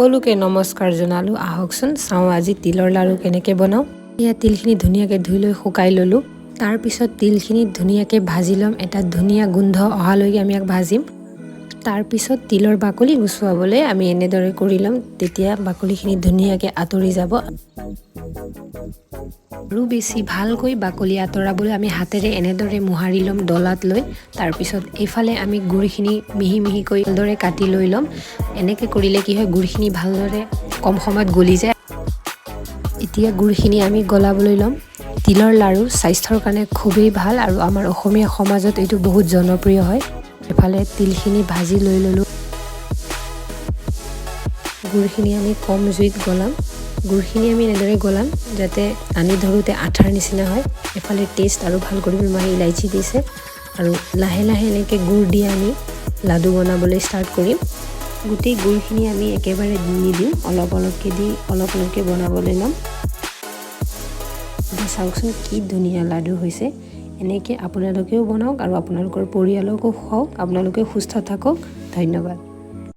সকলোকে নমস্কাৰ জনালোঁ। আহকচোন চাওঁ আজি তিলৰ লাড়ু কেনেকৈ বনাওঁ। এয়া তিলখিনি ধুনীয়াকৈ ধুই লৈ শুকাই ল'লোঁ। তাৰপিছত তিলখিনি ধুনীয়াকৈ ভাজি ল'ম। এটা ধুনীয়া গোন্ধ অহালৈকে আমি ইয়াক ভাজিম। তাৰপিছত তিলৰ বাকলি গুচোৱাবলৈ আমি এনেদৰে কৰি ল'ম, তেতিয়া বাকলিখিনি ধুনীয়াকৈ আঁতৰি যাব। আৰু বেছি ভালকৈ বাকলি আঁতৰাবলৈ আমি হাতেৰে এনেদৰে মোহাৰি ল'ম ডলাত লৈ। তাৰপিছত এইফালে আমি গুড়খিনি মিহি মিহিকৈ ভালদৰে কাটি লৈ ল'ম। এনেকৈ কৰিলে কি হয়, গুড়খিনি ভালদৰে কম সময়ত গলি যায়। এতিয়া গুড়খিনি আমি গলাবলৈ ল'ম। তিলৰ লাড়ু স্বাস্থ্যৰ কাৰণে খুবেই ভাল আৰু আমাৰ অসমীয়া সমাজত এইটো বহুত জনপ্ৰিয় হয়। এফালে তিলখিনি ভাজি লৈ ল'লোঁ। গুড়খিনি আমি কম জুইত গলাম। গুড়খিনি আমি এনেদৰে গলাম যাতে আনি ধৰোঁতে আঠাৰ নিচিনা হয়। এফালে টেষ্ট আৰু ভাল কৰিবলৈ মই ইলাইচি দিছে আৰু লাহে লাহে এনেকৈ গুড় দি আমি লাডু বনাবলৈ ষ্টাৰ্ট কৰিম। গোটেই গুড়খিনি আমি একেবাৰে নিদিওঁ, অলপ অলপকৈ দি অলপ অলপকৈ বনাবলৈ ল'ম। চাওকচোন কি ধুনীয়া লাডু হৈছে। এনেকৈ আপোনালোকেও বনাওক আৰু আপোনালোকৰ পৰিয়ালকো খুৱাওক। আপোনালোকেও সুস্থ থাকক। ধন্যবাদ।